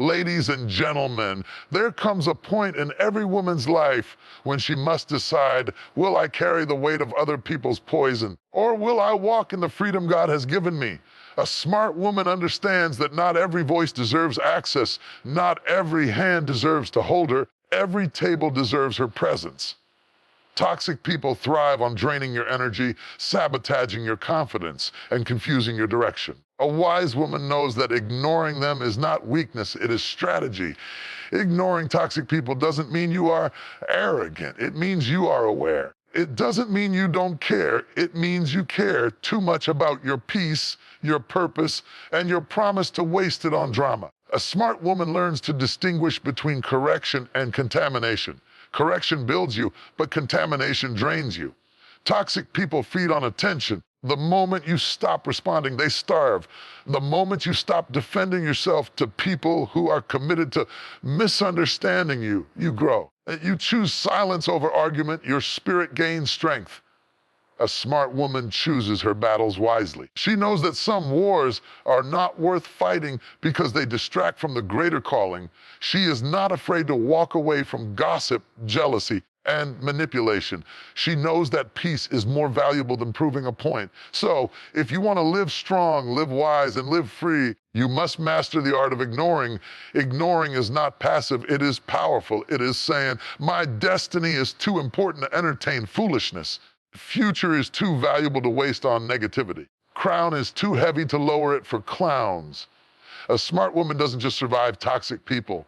Ladies and gentlemen, there comes a point in every woman's life when she must decide, will I carry the weight of other people's poison, or will I walk in the freedom God has given me? A smart woman understands that not every voice deserves access, not every hand deserves to hold her, every table deserves her presence. Toxic people thrive on draining your energy, sabotaging your confidence, and confusing your direction. A wise woman knows that ignoring them is not weakness, it is strategy. Ignoring toxic people doesn't mean you are arrogant, it means you are aware. It doesn't mean you don't care, it means you care too much about your peace, your purpose, and your promise to waste it on drama. A smart woman learns to distinguish between correction and contamination. Correction builds you, but contamination drains you. Toxic people feed on attention. The moment you stop responding, they starve. The moment you stop defending yourself to people who are committed to misunderstanding you, you grow. You choose silence over argument, your spirit gains strength. A smart woman chooses her battles wisely. She knows that some wars are not worth fighting because they distract from the greater calling. She is not afraid to walk away from gossip, jealousy, and manipulation. She knows that peace is more valuable than proving a point. So, if you want to live strong, live wise, and live free, you must master the art of ignoring. Ignoring is not passive, it is powerful. It is saying, my destiny is too important to entertain foolishness. Future is too valuable to waste on negativity. Crown is too heavy to lower it for clowns. A smart woman doesn't just survive toxic people.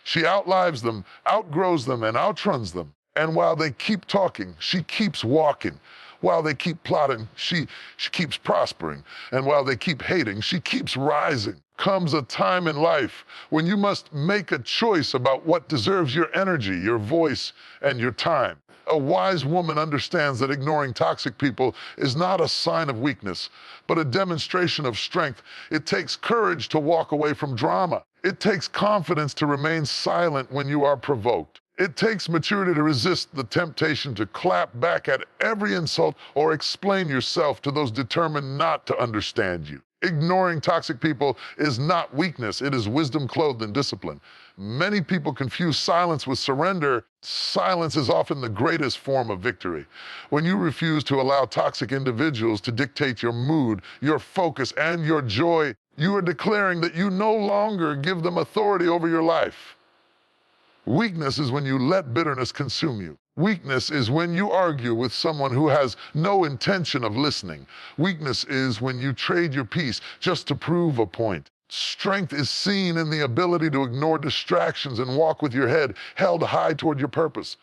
She outlives them, outgrows them, and outruns them. And while they keep talking, she keeps walking. While they keep plotting, she keeps prospering. And while they keep hating, she keeps rising. Comes a time in life when you must make a choice about what deserves your energy, your voice, and your time. A wise woman understands that ignoring toxic people is not a sign of weakness, but a demonstration of strength. It takes courage to walk away from drama. It takes confidence to remain silent when you are provoked. It takes maturity to resist the temptation to clap back at every insult or explain yourself to those determined not to understand you. Ignoring toxic people is not weakness, it is wisdom clothed in discipline. Many people confuse silence with surrender. Silence is often the greatest form of victory. When you refuse to allow toxic individuals to dictate your mood, your focus, and your joy, you are declaring that you no longer give them authority over your life. Weakness is when you let bitterness consume you. Weakness is when you argue with someone who has no intention of listening. Weakness is when you trade your peace just to prove a point. Strength is seen in the ability to ignore distractions and walk with your head held high toward your purpose.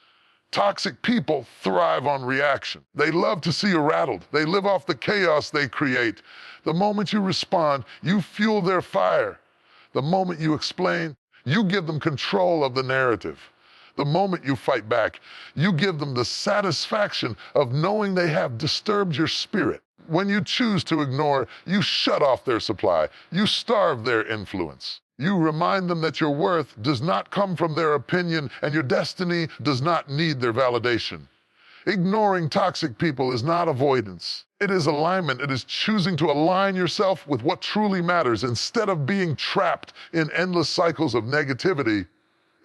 Toxic people thrive on reaction. They love to see you rattled. They live off the chaos they create. The moment you respond, you fuel their fire. The moment you explain, you give them control of the narrative. The moment you fight back, you give them the satisfaction of knowing they have disturbed your spirit. When you choose to ignore, you shut off their supply. You starve their influence. You remind them that your worth does not come from their opinion and your destiny does not need their validation. Ignoring toxic people is not avoidance. It is alignment. It is choosing to align yourself with what truly matters instead of being trapped in endless cycles of negativity.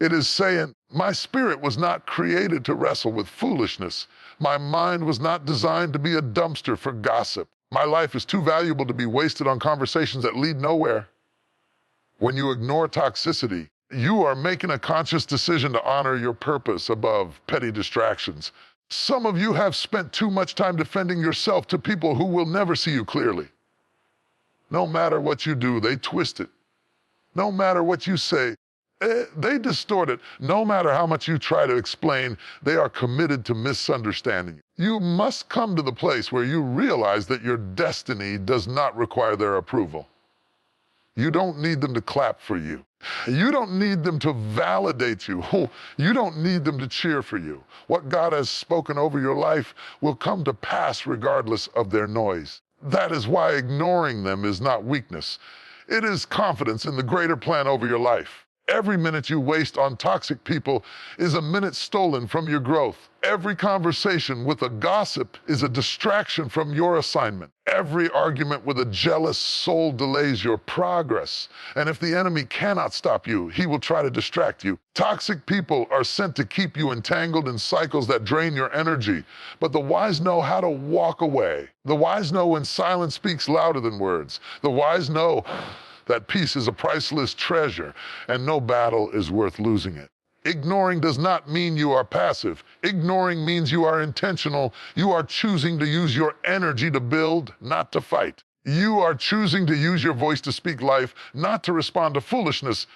It is saying, my spirit was not created to wrestle with foolishness. My mind was not designed to be a dumpster for gossip. My life is too valuable to be wasted on conversations that lead nowhere. When you ignore toxicity, you are making a conscious decision to honor your purpose above petty distractions. Some of you have spent too much time defending yourself to people who will never see you clearly. No matter what you do, they twist it. No matter what you say, they distort it. No matter how much you try to explain, they are committed to misunderstanding you. You must come to the place where you realize that your destiny does not require their approval. You don't need them to clap for you. You don't need them to validate you. You don't need them to cheer for you. What God has spoken over your life will come to pass regardless of their noise. That is why ignoring them is not weakness. It is confidence in the greater plan over your life. Every minute you waste on toxic people is a minute stolen from your growth. Every conversation with a gossip is a distraction from your assignment. Every argument with a jealous soul delays your progress. And if the enemy cannot stop you, he will try to distract you. Toxic people are sent to keep you entangled in cycles that drain your energy. But the wise know how to walk away. The wise know when silence speaks louder than words. The wise know that peace is a priceless treasure, and no battle is worth losing it. Ignoring does not mean you are passive. Ignoring means you are intentional. You are choosing to use your energy to build, not to fight. You are choosing to use your voice to speak life, not to respond to foolishness.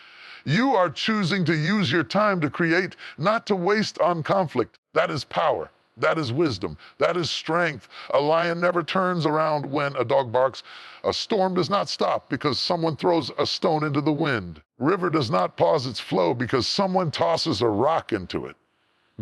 You are choosing to use your time to create, not to waste on conflict. That is power. That is wisdom. That is strength. A lion never turns around when a dog barks. A storm does not stop because someone throws a stone into the wind. River does not pause its flow because someone tosses a rock into it.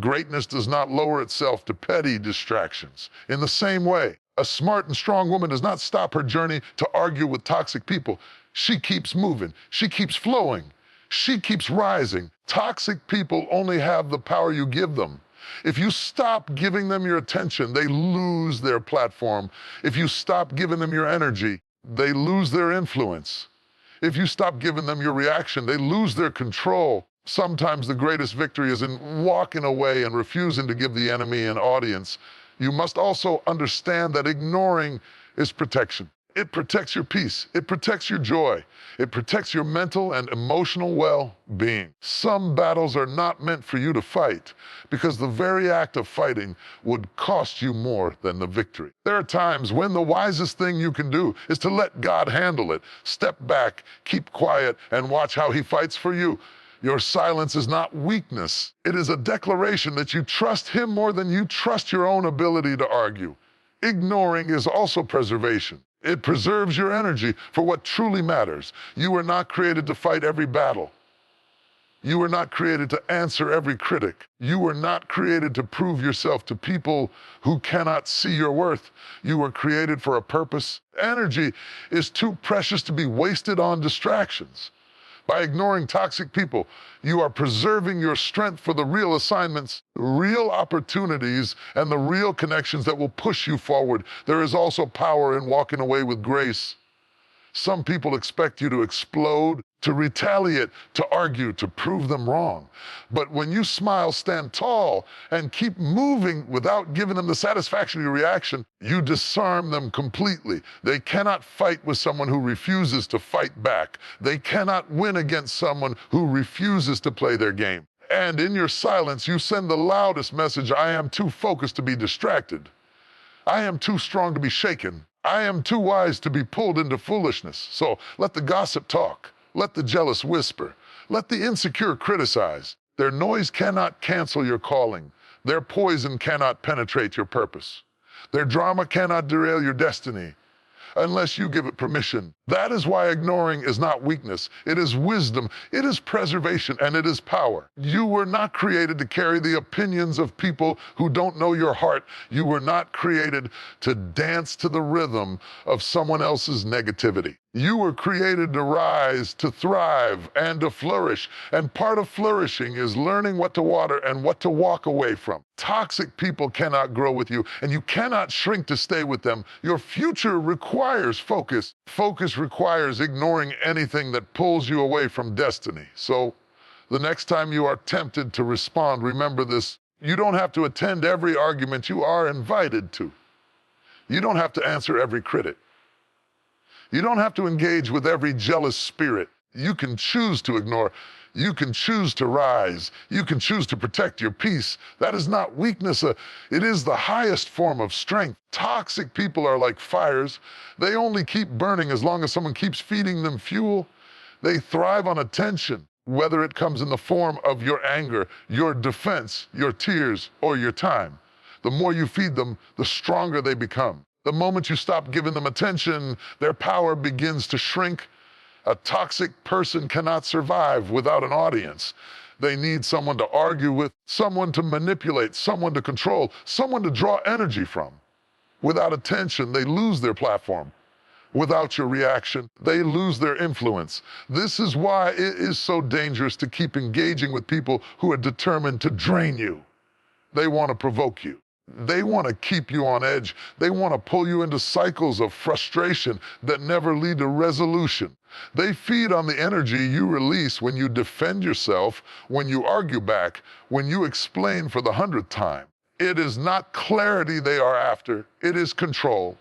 Greatness does not lower itself to petty distractions. In the same way, a smart and strong woman does not stop her journey to argue with toxic people. She keeps moving. She keeps flowing. She keeps rising. Toxic people only have the power you give them. If you stop giving them your attention, they lose their platform. If you stop giving them your energy, they lose their influence. If you stop giving them your reaction, they lose their control. Sometimes the greatest victory is in walking away and refusing to give the enemy an audience. You must also understand that ignoring is protection. It protects your peace. It protects your joy. It protects your mental and emotional well-being. Some battles are not meant for you to fight because the very act of fighting would cost you more than the victory. There are times when the wisest thing you can do is to let God handle it. Step back, keep quiet, and watch how he fights for you. Your silence is not weakness. It is a declaration that you trust him more than you trust your own ability to argue. Ignoring is also preservation. It preserves your energy for what truly matters. You were not created to fight every battle. You were not created to answer every critic. You were not created to prove yourself to people who cannot see your worth. You were created for a purpose. Energy is too precious to be wasted on distractions. By ignoring toxic people, you are preserving your strength for the real assignments, real opportunities, and the real connections that will push you forward. There is also power in walking away with grace. Some people expect you to explode, to retaliate, to argue, to prove them wrong. But when you smile, stand tall, and keep moving without giving them the satisfactory reaction, you disarm them completely. They cannot fight with someone who refuses to fight back. They cannot win against someone who refuses to play their game. And in your silence, you send the loudest message: I am too focused to be distracted. I am too strong to be shaken. I am too wise to be pulled into foolishness. So let the gossip talk. Let the jealous whisper. Let the insecure criticize. Their noise cannot cancel your calling. Their poison cannot penetrate your purpose. Their drama cannot derail your destiny unless you give it permission. That is why ignoring is not weakness. It is wisdom, it is preservation, and it is power. You were not created to carry the opinions of people who don't know your heart. You were not created to dance to the rhythm of someone else's negativity. You were created to rise, to thrive, and to flourish. And part of flourishing is learning what to water and what to walk away from. Toxic people cannot grow with you, and you cannot shrink to stay with them. Your future requires focus. Focus requires ignoring anything that pulls you away from destiny. So the next time you are tempted to respond, remember this: you don't have to attend every argument you are invited to. You don't have to answer every critic. You don't have to engage with every jealous spirit. You can choose to ignore. You can choose to rise. You can choose to protect your peace. That is not weakness. It is the highest form of strength. Toxic people are like fires. They only keep burning as long as someone keeps feeding them fuel. They thrive on attention, whether it comes in the form of your anger, your defense, your tears, or your time. The more you feed them, the stronger they become. The moment you stop giving them attention, their power begins to shrink. A toxic person cannot survive without an audience. They need someone to argue with, someone to manipulate, someone to control, someone to draw energy from. Without attention, they lose their platform. Without your reaction, they lose their influence. This is why it is so dangerous to keep engaging with people who are determined to drain you. They want to provoke you. They want to keep you on edge. They want to pull you into cycles of frustration that never lead to resolution. They feed on the energy you release when you defend yourself, when you argue back, when you explain for the 100th time. It is not clarity they are after, it is control.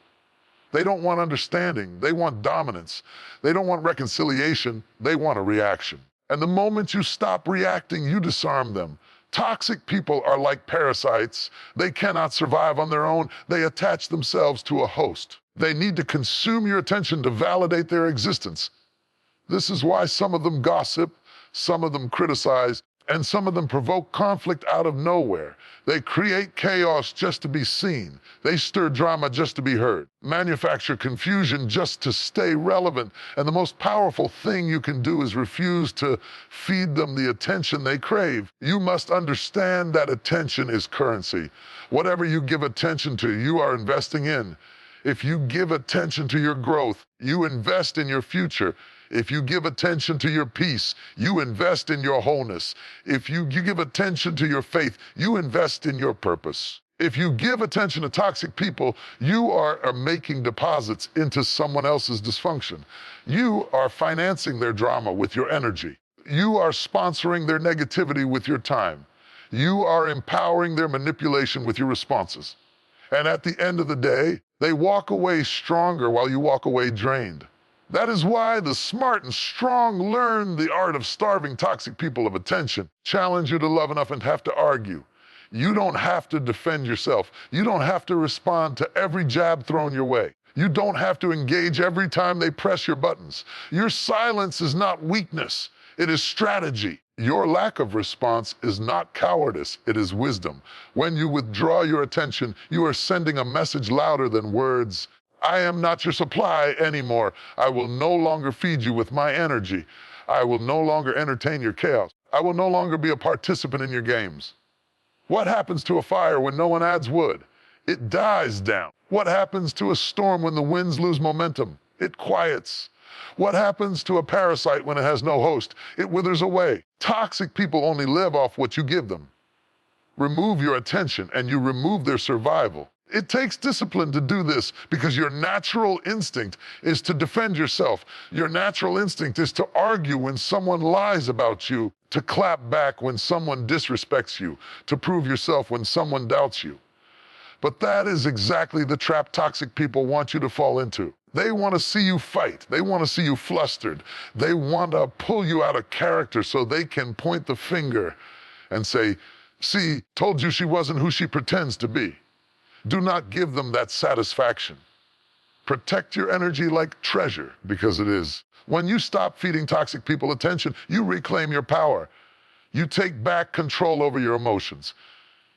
They don't want understanding, they want dominance. They don't want reconciliation, they want a reaction. And the moment you stop reacting, you disarm them. Toxic people are like parasites. They cannot survive on their own. They attach themselves to a host. They need to consume your attention to validate their existence. This is why some of them gossip, some of them criticize, and some of them provoke conflict out of nowhere. They create chaos just to be seen. They stir drama just to be heard, manufacture confusion just to stay relevant. And the most powerful thing you can do is refuse to feed them the attention they crave. You must understand that attention is currency. Whatever you give attention to, you are investing in. If you give attention to your growth, you invest in your future. If you give attention to your peace, you invest in your wholeness. If you give attention to your faith, you invest in your purpose. If you give attention to toxic people, you are making deposits into someone else's dysfunction. You are financing their drama with your energy. You are sponsoring their negativity with your time. You are empowering their manipulation with your responses. And at the end of the day, they walk away stronger while you walk away drained. That is why the smart and strong learn the art of starving toxic people of attention. Challenge you to love enough and have to argue. You don't have to defend yourself. You don't have to respond to every jab thrown your way. You don't have to engage every time they press your buttons. Your silence is not weakness. It is strategy. Your lack of response is not cowardice, it is wisdom. When you withdraw your attention, you are sending a message louder than words. I am not your supply anymore. I will no longer feed you with my energy. I will no longer entertain your chaos. I will no longer be a participant in your games. What happens to a fire when no one adds wood? It dies down. What happens to a storm when the winds lose momentum? It quiets. What happens to a parasite when it has no host? It withers away. Toxic people only live off what you give them. Remove your attention and you remove their survival. It takes discipline to do this because your natural instinct is to defend yourself. Your natural instinct is to argue when someone lies about you, to clap back when someone disrespects you, to prove yourself when someone doubts you. But that is exactly the trap toxic people want you to fall into. They want to see you fight. They want to see you flustered. They want to pull you out of character so they can point the finger and say, "See, told you she wasn't who she pretends to be." Do not give them that satisfaction. Protect your energy like treasure, because it is. When you stop feeding toxic people attention, you reclaim your power. You take back control over your emotions.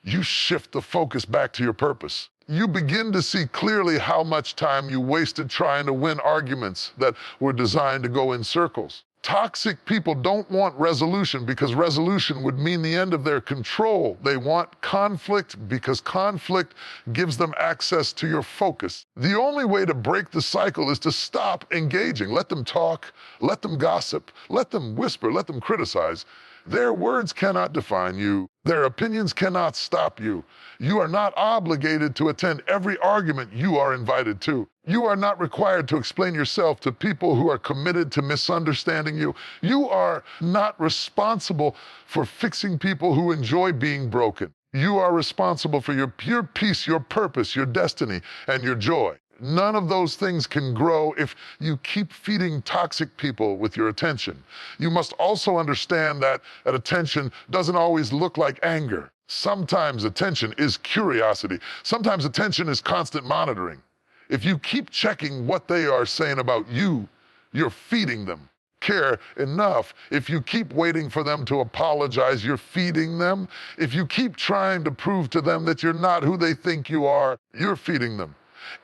You shift the focus back to your purpose. You begin to see clearly how much time you wasted trying to win arguments that were designed to go in circles. Toxic people don't want resolution because resolution would mean the end of their control. They want conflict because conflict gives them access to your focus. The only way to break the cycle is to stop engaging. Let them talk, let them gossip, let them whisper, let them criticize. Their words cannot define you. Their opinions cannot stop you. You are not obligated to attend every argument you are invited to. You are not required to explain yourself to people who are committed to misunderstanding you. You are not responsible for fixing people who enjoy being broken. You are responsible for your pure peace, your purpose, your destiny, and your joy. None of those things can grow if you keep feeding toxic people with your attention. You must also understand that attention doesn't always look like anger. Sometimes attention is curiosity. Sometimes attention is constant monitoring. If you keep checking what they are saying about you, you're feeding them. Care enough. If you keep waiting for them to apologize, you're feeding them. If you keep trying to prove to them that you're not who they think you are, you're feeding them.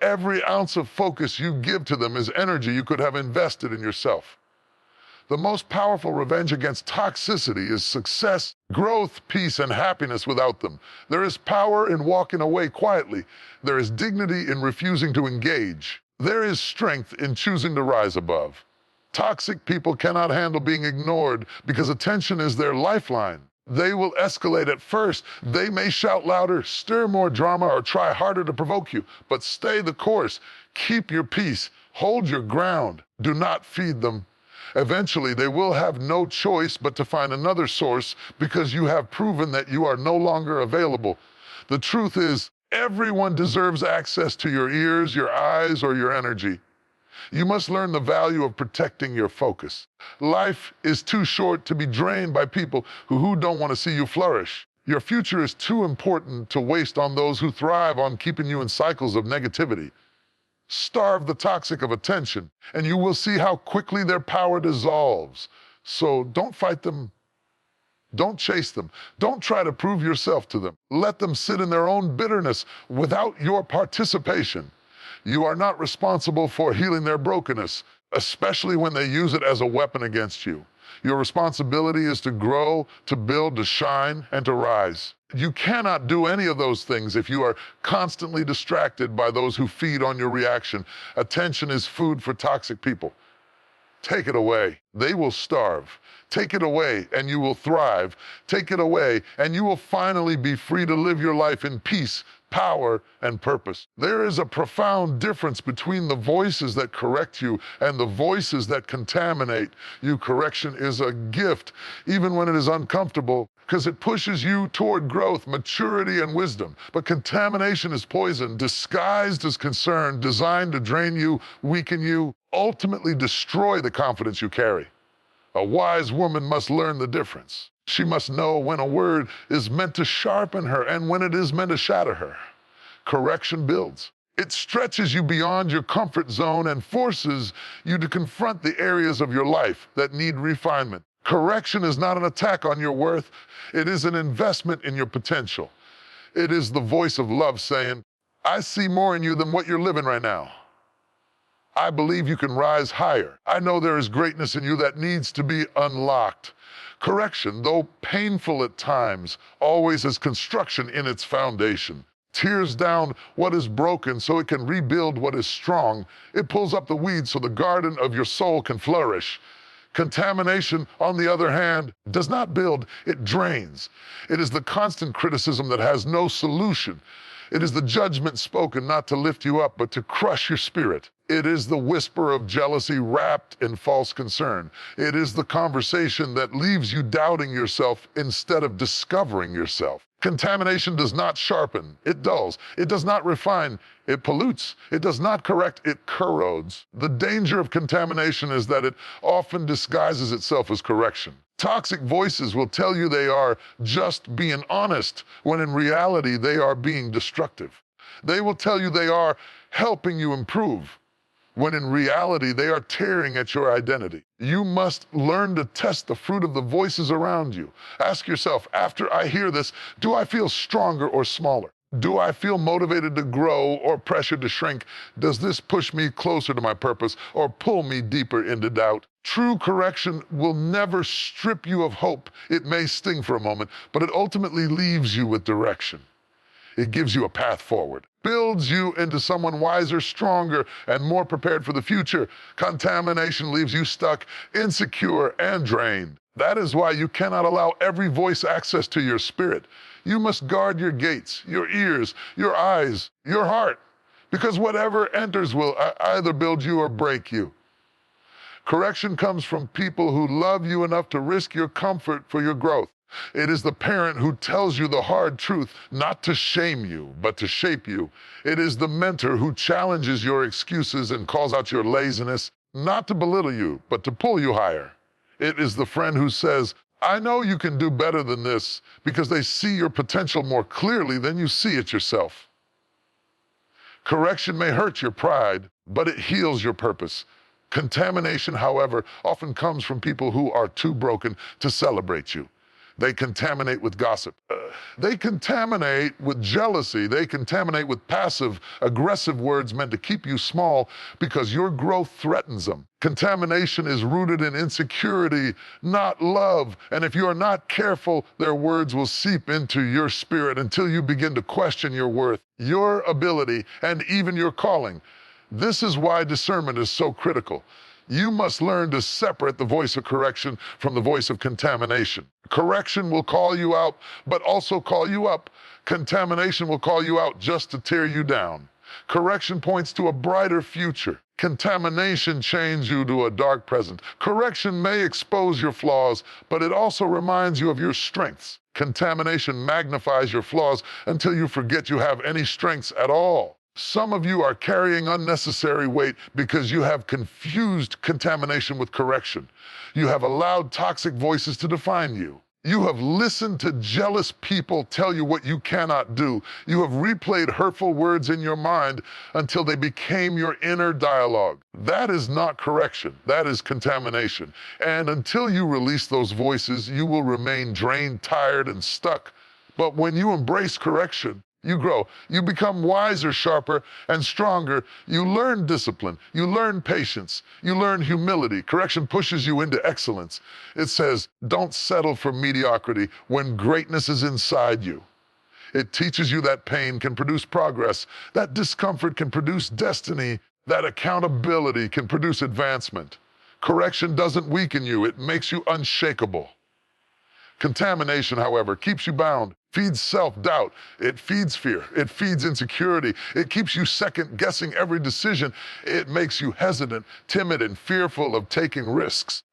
Every ounce of focus you give to them is energy you could have invested in yourself. The most powerful revenge against toxicity is success, growth, peace, and happiness without them. There is power in walking away quietly. There is dignity in refusing to engage. There is strength in choosing to rise above. Toxic people cannot handle being ignored because attention is their lifeline. They will escalate at first. They may shout louder, stir more drama, or try harder to provoke you. But stay the course. Keep your peace. Hold your ground. Do not feed them. Eventually, they will have no choice but to find another source because you have proven that you are no longer available. The truth is, everyone deserves access to your ears, your eyes, or your energy. You must learn the value of protecting your focus. Life is too short to be drained by people who don't want to see you flourish. Your future is too important to waste on those who thrive on keeping you in cycles of negativity. Starve the toxic of attention, and you will see how quickly their power dissolves. So don't fight them. Don't chase them. Don't try to prove yourself to them. Let them sit in their own bitterness without your participation. You are not responsible for healing their brokenness, especially when they use it as a weapon against you. Your responsibility is to grow, to build, to shine, and to rise. You cannot do any of those things if you are constantly distracted by those who feed on your reaction. Attention is food for toxic people. Take it away. They will starve. Take it away and you will thrive. Take it away and you will finally be free to live your life in peace, power, and purpose. There is a profound difference between the voices that correct you and the voices that contaminate you. Correction is a gift, even when it is uncomfortable, because it pushes you toward growth, maturity, and wisdom. But contamination is poison, disguised as concern, designed to drain you, weaken you, ultimately destroy the confidence you carry. A wise woman must learn the difference. She must know when a word is meant to sharpen her and when it is meant to shatter her. Correction builds. It stretches you beyond your comfort zone and forces you to confront the areas of your life that need refinement. Correction is not an attack on your worth. It is an investment in your potential. It is the voice of love saying, I see more in you than what you're living right now. I believe you can rise higher. I know there is greatness in you that needs to be unlocked. Correction, though painful at times, always has construction in its foundation. Tears down what is broken so it can rebuild what is strong. It pulls up the weeds so the garden of your soul can flourish. Contamination, on the other hand, does not build, it drains. It is the constant criticism that has no solution. It is the judgment spoken not to lift you up, but to crush your spirit. It is the whisper of jealousy wrapped in false concern. It is the conversation that leaves you doubting yourself instead of discovering yourself. Contamination does not sharpen, it dulls. It does not refine, it pollutes. It does not correct, it corrodes. The danger of contamination is that it often disguises itself as correction. Toxic voices will tell you they are just being honest, when in reality they are being destructive. They will tell you they are helping you improve, when in reality they are tearing at your identity. You must learn to test the fruit of the voices around you. Ask yourself, after I hear this, do I feel stronger or smaller? Do I feel motivated to grow or pressured to shrink? Does this push me closer to my purpose or pull me deeper into doubt? True correction will never strip you of hope. It may sting for a moment, but it ultimately leaves you with direction. It gives you a path forward, builds you into someone wiser, stronger, and more prepared for the future. Contamination leaves you stuck, insecure, and drained. That is why you cannot allow every voice access to your spirit. You must guard your gates, your ears, your eyes, your heart, because whatever enters will either build you or break you. Correction comes from people who love you enough to risk your comfort for your growth. It is the parent who tells you the hard truth, not to shame you, but to shape you. It is the mentor who challenges your excuses and calls out your laziness, not to belittle you, but to pull you higher. It is the friend who says, I know you can do better than this, because they see your potential more clearly than you see it yourself. Correction may hurt your pride, but it heals your purpose. Contamination, however, often comes from people who are too broken to celebrate you. They contaminate with gossip. They contaminate with jealousy. They contaminate with passive, aggressive words meant to keep you small because your growth threatens them. Contamination is rooted in insecurity, not love. And if you are not careful, their words will seep into your spirit until you begin to question your worth, your ability, and even your calling. This is why discernment is so critical. You must learn to separate the voice of correction from the voice of contamination. Correction will call you out, but also call you up. Contamination will call you out just to tear you down. Correction points to a brighter future. Contamination chains you to a dark present. Correction may expose your flaws, but it also reminds you of your strengths. Contamination magnifies your flaws until you forget you have any strengths at all. Some of you are carrying unnecessary weight because you have confused contamination with correction. You have allowed toxic voices to define you. You have listened to jealous people tell you what you cannot do. You have replayed hurtful words in your mind until they became your inner dialogue. That is not correction. That is contamination. And until you release those voices, you will remain drained, tired, and stuck. But when you embrace correction, you grow. You become wiser, sharper, and stronger. You learn discipline. You learn patience. You learn humility. Correction pushes you into excellence. It says, don't settle for mediocrity when greatness is inside you. It teaches you that pain can produce progress, that discomfort can produce destiny, that accountability can produce advancement. Correction doesn't weaken you. It makes you unshakable. Contamination, however, keeps you bound, feeds self-doubt, it feeds fear, it feeds insecurity, it keeps you second-guessing every decision, it makes you hesitant, timid, and fearful of taking risks.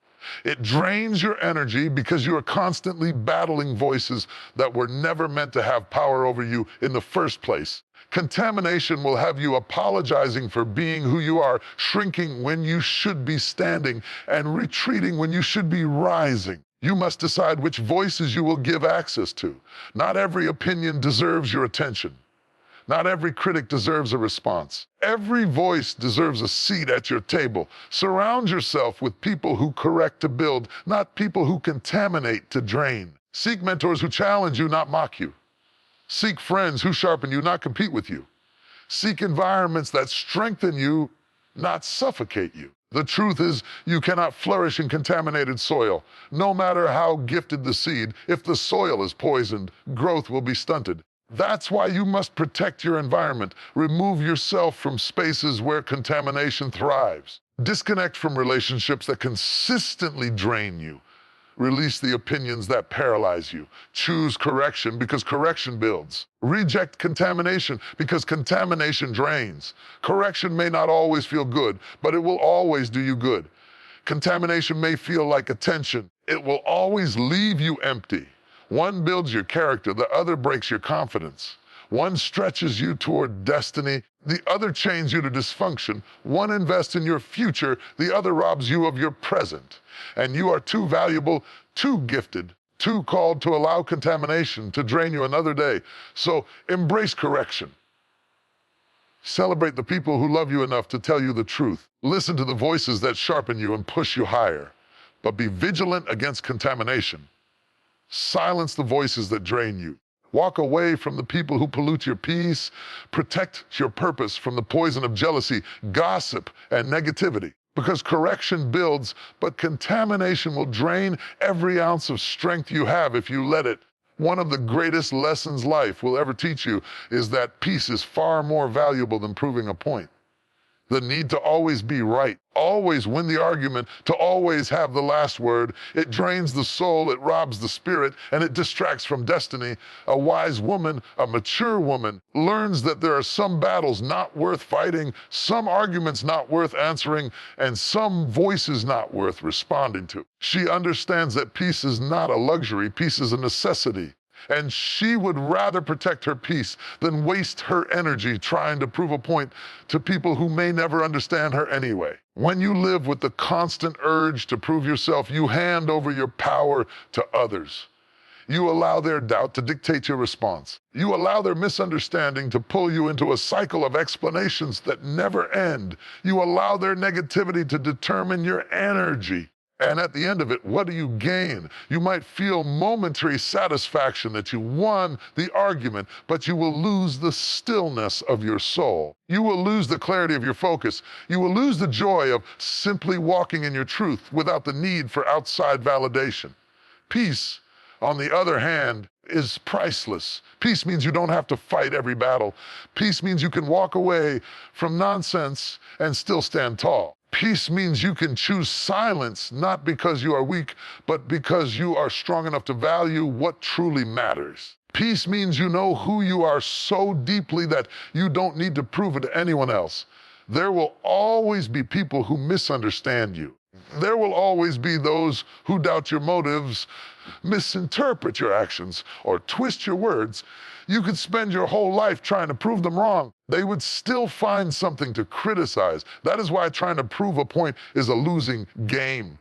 It drains your energy because you are constantly battling voices that were never meant to have power over you in the first place. Contamination will have you apologizing for being who you are, shrinking when you should be standing, and retreating when you should be rising. You must decide which voices you will give access to. Not every opinion deserves your attention. Not every critic deserves a response. Every voice deserves a seat at your table. Surround yourself with people who correct to build, not people who contaminate to drain. Seek mentors who challenge you, not mock you. Seek friends who sharpen you, not compete with you. Seek environments that strengthen you, not suffocate you. The truth is, you cannot flourish in contaminated soil. No matter how gifted the seed, if the soil is poisoned, growth will be stunted. That's why you must protect your environment. Remove yourself from spaces where contamination thrives. Disconnect from relationships that consistently drain you. Release the opinions that paralyze you. Choose correction because correction builds. Reject contamination because contamination drains. Correction may not always feel good, but it will always do you good. Contamination may feel like attention. It will always leave you empty. One builds your character, the other breaks your confidence. One stretches you toward destiny, the other chains you to dysfunction. One invests in your future, the other robs you of your present. And you are too valuable, too gifted, too called to allow contamination to drain you another day. So embrace correction. Celebrate the people who love you enough to tell you the truth. Listen to the voices that sharpen you and push you higher. But be vigilant against contamination. Silence the voices that drain you. Walk away from the people who pollute your peace. Protect your purpose from the poison of jealousy, gossip, and negativity. Because correction builds, but contamination will drain every ounce of strength you have if you let it. One of the greatest lessons life will ever teach you is that peace is far more valuable than proving a point. The need to always be right, always win the argument, to always have the last word. It drains the soul, it robs the spirit, and it distracts from destiny. A wise woman, a mature woman, learns that there are some battles not worth fighting, some arguments not worth answering, and some voices not worth responding to. She understands that peace is not a luxury, peace is a necessity. And she would rather protect her peace than waste her energy trying to prove a point to people who may never understand her anyway. When you live with the constant urge to prove yourself, you hand over your power to others. You allow their doubt to dictate your response. You allow their misunderstanding to pull you into a cycle of explanations that never end. You allow their negativity to determine your energy. And at the end of it, what do you gain? You might feel momentary satisfaction that you won the argument, but you will lose the stillness of your soul. You will lose the clarity of your focus. You will lose the joy of simply walking in your truth without the need for outside validation. Peace on the other hand, is priceless. Peace means you don't have to fight every battle. Peace means you can walk away from nonsense and still stand tall. Peace means you can choose silence, not because you are weak, but because you are strong enough to value what truly matters. Peace means you know who you are so deeply that you don't need to prove it to anyone else. There will always be people who misunderstand you. There will always be those who doubt your motives, misinterpret your actions, or twist your words. You could spend your whole life trying to prove them wrong. They would still find something to criticize. That is why trying to prove a point is a losing game.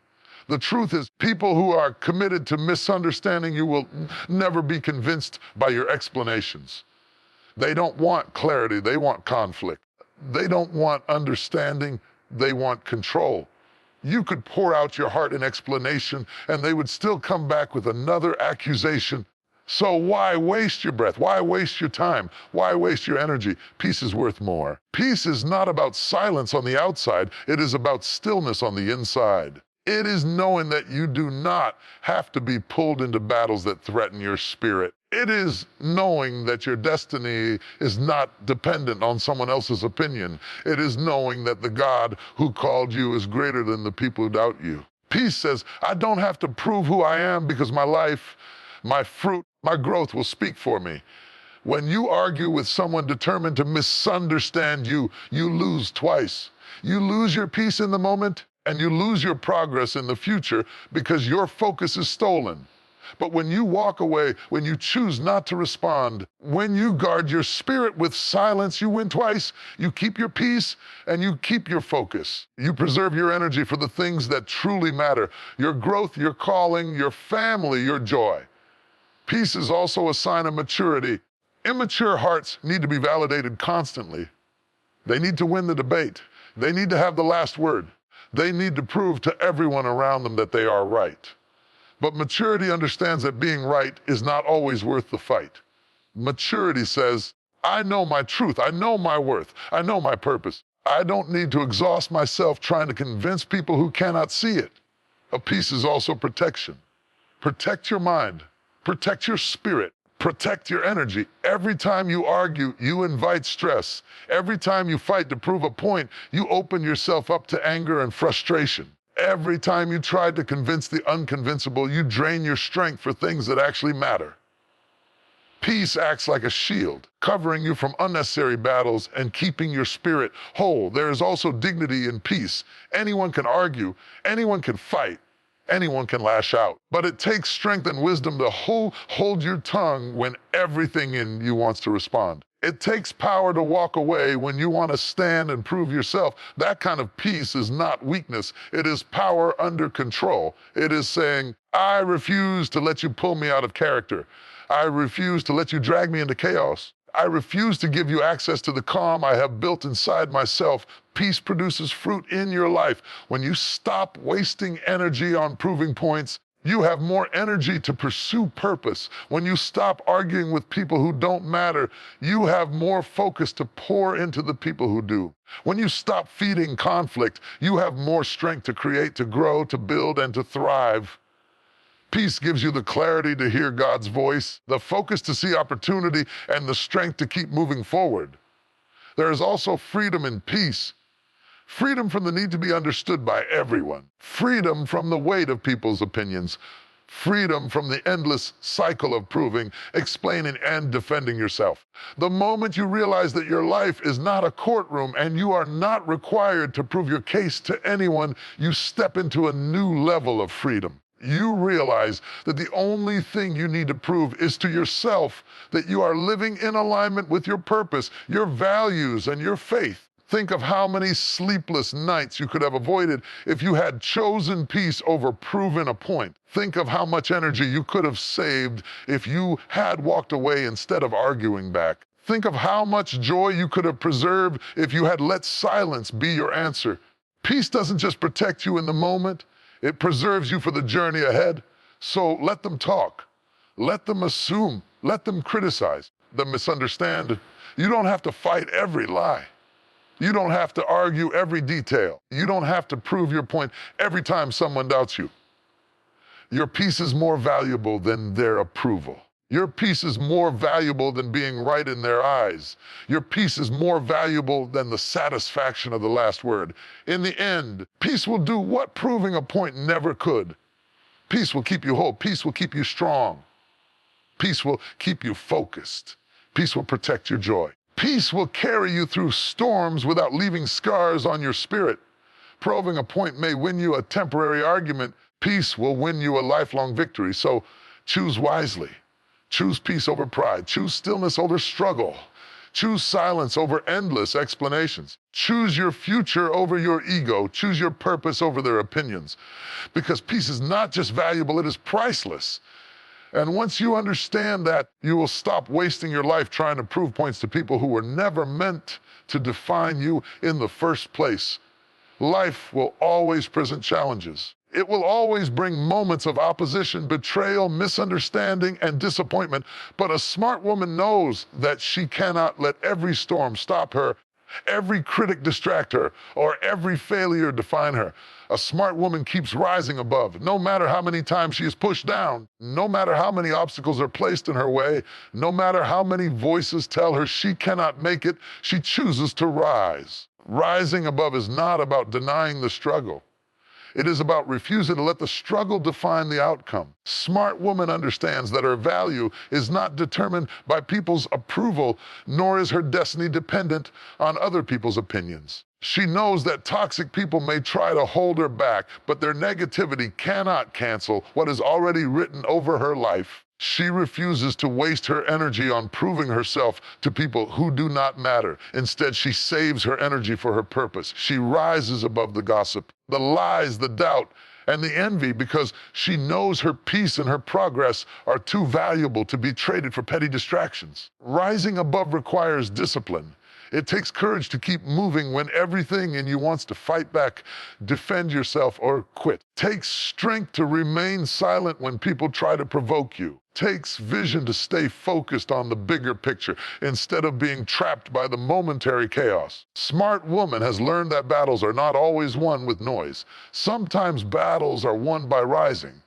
The truth is, people who are committed to misunderstanding you will never be convinced by your explanations. They don't want clarity, they want conflict. They don't want understanding, they want control. You could pour out your heart in explanation, and they would still come back with another accusation. So why waste your breath? Why waste your time? Why waste your energy? Peace is worth more. Peace is not about silence on the outside. It is about stillness on the inside. It is knowing that you do not have to be pulled into battles that threaten your spirit. It is knowing that your destiny is not dependent on someone else's opinion. It is knowing that the God who called you is greater than the people who doubt you. Peace says, I don't have to prove who I am because my life, my fruit, my growth will speak for me. When you argue with someone determined to misunderstand you, you lose twice. You lose your peace in the moment, and you lose your progress in the future because your focus is stolen. But when you walk away, when you choose not to respond, when you guard your spirit with silence, you win twice. You keep your peace and you keep your focus. You preserve your energy for the things that truly matter: your growth, your calling, your family, your joy. Peace is also a sign of maturity. Immature hearts need to be validated constantly. They need to win the debate. They need to have the last word. They need to prove to everyone around them that they are right. But maturity understands that being right is not always worth the fight. Maturity says, I know my truth, I know my worth, I know my purpose. I don't need to exhaust myself trying to convince people who cannot see it. A peace is also protection. Protect your mind, protect your spirit, protect your energy. Every time you argue, you invite stress. Every time you fight to prove a point, you open yourself up to anger and frustration. Every time you try to convince the unconvincible, you drain your strength for things that actually matter. Peace acts like a shield, covering you from unnecessary battles and keeping your spirit whole. There is also dignity in peace. Anyone can argue, anyone can fight, anyone can lash out. But it takes strength and wisdom to hold your tongue when everything in you wants to respond. It takes power to walk away when you want to stand and prove yourself. That kind of peace is not weakness. It is power under control. It is saying, I refuse to let you pull me out of character. I refuse to let you drag me into chaos. I refuse to give you access to the calm I have built inside myself. Peace produces fruit in your life. When you stop wasting energy on proving points, you have more energy to pursue purpose. When you stop arguing with people who don't matter, you have more focus to pour into the people who do. When you stop feeding conflict, you have more strength to create, to grow, to build, and to thrive. Peace gives you the clarity to hear God's voice, the focus to see opportunity, and the strength to keep moving forward. There is also freedom in peace. Freedom from the need to be understood by everyone. Freedom from the weight of people's opinions. Freedom from the endless cycle of proving, explaining, and defending yourself. The moment you realize that your life is not a courtroom and you are not required to prove your case to anyone, you step into a new level of freedom. You realize that the only thing you need to prove is to yourself that you are living in alignment with your purpose, your values, and your faith. Think of how many sleepless nights you could have avoided if you had chosen peace over proving a point. Think of how much energy you could have saved if you had walked away instead of arguing back. Think of how much joy you could have preserved if you had let silence be your answer. Peace doesn't just protect you in the moment, it preserves you for the journey ahead. So let them talk. Let them assume. Let them criticize. Them misunderstand. You don't have to fight every lie. You don't have to argue every detail. You don't have to prove your point every time someone doubts you. Your peace is more valuable than their approval. Your peace is more valuable than being right in their eyes. Your peace is more valuable than the satisfaction of the last word. In the end, peace will do what proving a point never could. Peace will keep you whole. Peace will keep you strong. Peace will keep you focused. Peace will protect your joy. Peace will carry you through storms without leaving scars on your spirit. Proving a point may win you a temporary argument. Peace will win you a lifelong victory. So choose wisely. Choose peace over pride. Choose stillness over struggle. Choose silence over endless explanations. Choose your future over your ego. Choose your purpose over their opinions. Because peace is not just valuable, it is priceless. And once you understand that, you will stop wasting your life trying to prove points to people who were never meant to define you in the first place. Life will always present challenges. It will always bring moments of opposition, betrayal, misunderstanding, and disappointment. But a smart woman knows that she cannot let every storm stop her, every critic distract her, or every failure define her. A smart woman keeps rising above, no matter how many times she is pushed down, no matter how many obstacles are placed in her way, no matter how many voices tell her she cannot make it, she chooses to rise. Rising above is not about denying the struggle. It is about refusing to let the struggle define the outcome. Smart woman understands that her value is not determined by people's approval, nor is her destiny dependent on other people's opinions. She knows that toxic people may try to hold her back, but their negativity cannot cancel what is already written over her life. She refuses to waste her energy on proving herself to people who do not matter. Instead, she saves her energy for her purpose. She rises above the gossip, the lies, the doubt, and the envy because she knows her peace and her progress are too valuable to be traded for petty distractions. Rising above requires discipline. It takes courage to keep moving when everything in you wants to fight back, defend yourself, or quit. It takes strength to remain silent when people try to provoke you. It takes vision to stay focused on the bigger picture instead of being trapped by the momentary chaos. Smart woman has learned that battles are not always won with noise. Sometimes battles are won by rising.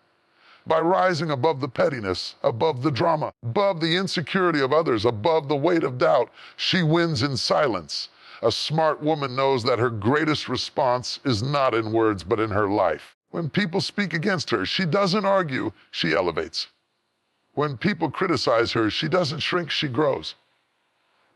By rising above the pettiness, above the drama, above the insecurity of others, above the weight of doubt, she wins in silence. A smart woman knows that her greatest response is not in words, but in her life. When people speak against her, she doesn't argue, she elevates. When people criticize her, she doesn't shrink, she grows.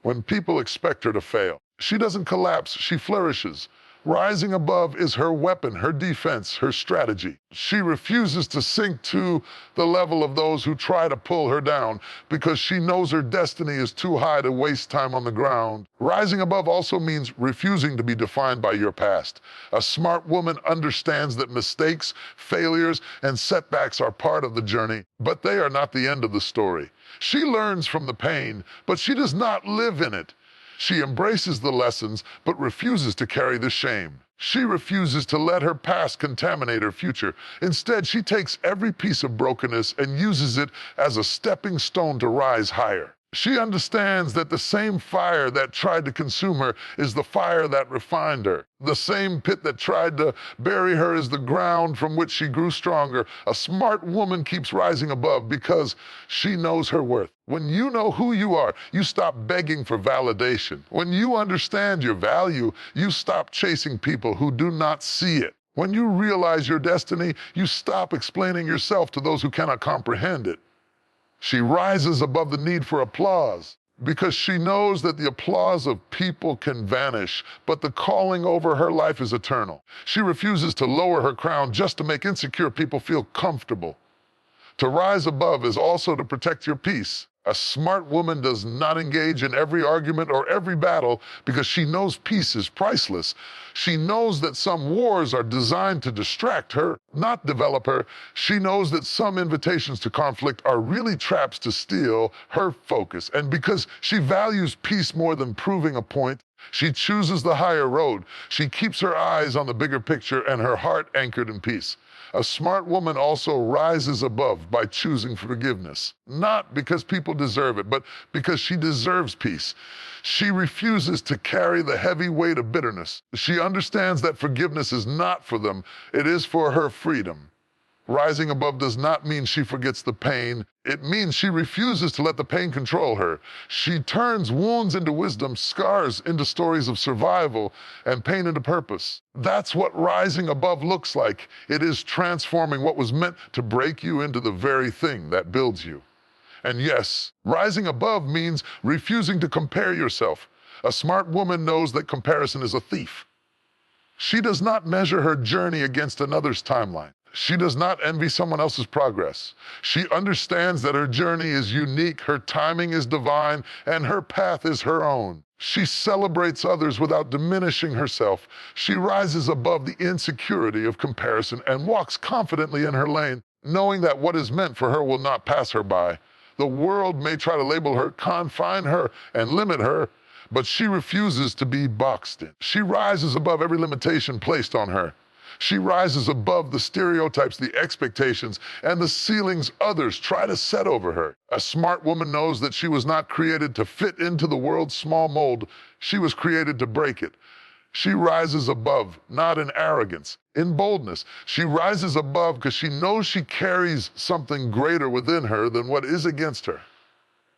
When people expect her to fail, she doesn't collapse, she flourishes. Rising above is her weapon, her defense, her strategy. She refuses to sink to the level of those who try to pull her down because she knows her destiny is too high to waste time on the ground. Rising above also means refusing to be defined by your past. A smart woman understands that mistakes, failures, and setbacks are part of the journey, but they are not the end of the story. She learns from the pain, but she does not live in it. She embraces the lessons, but refuses to carry the shame. She refuses to let her past contaminate her future. Instead, she takes every piece of brokenness and uses it as a stepping stone to rise higher. She understands that the same fire that tried to consume her is the fire that refined her. The same pit that tried to bury her is the ground from which she grew stronger. A smart woman keeps rising above because she knows her worth. When you know who you are, you stop begging for validation. When you understand your value, you stop chasing people who do not see it. When you realize your destiny, you stop explaining yourself to those who cannot comprehend it. She rises above the need for applause because she knows that the applause of people can vanish, but the calling over her life is eternal. She refuses to lower her crown just to make insecure people feel comfortable. To rise above is also to protect your peace. A smart woman does not engage in every argument or every battle because she knows peace is priceless. She knows that some wars are designed to distract her, not develop her. She knows that some invitations to conflict are really traps to steal her focus. And because she values peace more than proving a point, she chooses the higher road. She keeps her eyes on the bigger picture and her heart anchored in peace. A smart woman also rises above by choosing forgiveness, not because people deserve it, but because she deserves peace. She refuses to carry the heavy weight of bitterness. She understands that forgiveness is not for them, it is for her freedom. Rising above does not mean she forgets the pain. It means she refuses to let the pain control her. She turns wounds into wisdom, scars into stories of survival, and pain into purpose. That's what rising above looks like. It is transforming what was meant to break you into the very thing that builds you. And yes, rising above means refusing to compare yourself. A smart woman knows that comparison is a thief. She does not measure her journey against another's timeline. She does not envy someone else's progress. She understands that her journey is unique, her timing is divine, and her path is her own. She celebrates others without diminishing herself. She rises above the insecurity of comparison and walks confidently in her lane, knowing that what is meant for her will not pass her by. The world may try to label her, confine her, and limit her, but she refuses to be boxed in. She rises above every limitation placed on her. She rises above the stereotypes, the expectations, and the ceilings others try to set over her. A smart woman knows that she was not created to fit into the world's small mold. She was created to break it. She rises above, not in arrogance, in boldness. She rises above because she knows she carries something greater within her than what is against her.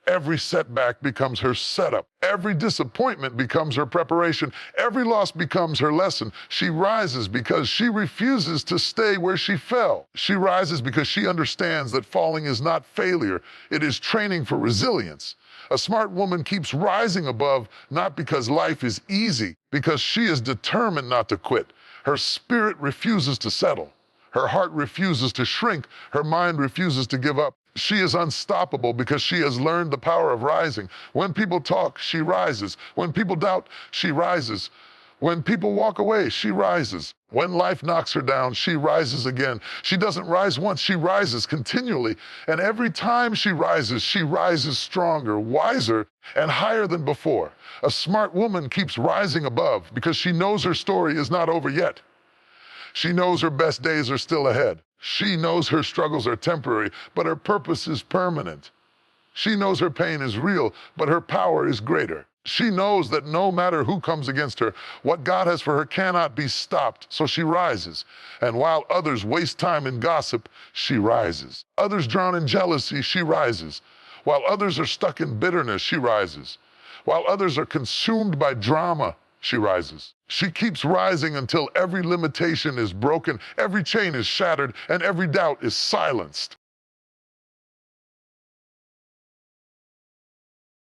Every setback becomes her setup. Every disappointment becomes her preparation. Every loss becomes her lesson. She rises because she refuses to stay where she fell. She rises because she understands that falling is not failure. It is training for resilience. A smart woman keeps rising above, not because life is easy, because she is determined not to quit. Her spirit refuses to settle. Her heart refuses to shrink. Her mind refuses to give up. She is unstoppable because she has learned the power of rising. When people talk, she rises. When people doubt, she rises. When people walk away, she rises. When life knocks her down, she rises again. She doesn't rise once, she rises continually. And every time she rises stronger, wiser, and higher than before. A smart woman keeps rising above because she knows her story is not over yet. She knows her best days are still ahead. She knows her struggles are temporary, but her purpose is permanent. She knows her pain is real, but her power is greater. She knows that no matter who comes against her, what God has for her cannot be stopped, so she rises. And while others waste time in gossip, she rises. Others drown in jealousy, she rises. While others are stuck in bitterness, she rises. While others are consumed by drama, she rises. She keeps rising until every limitation is broken, every chain is shattered, and every doubt is silenced.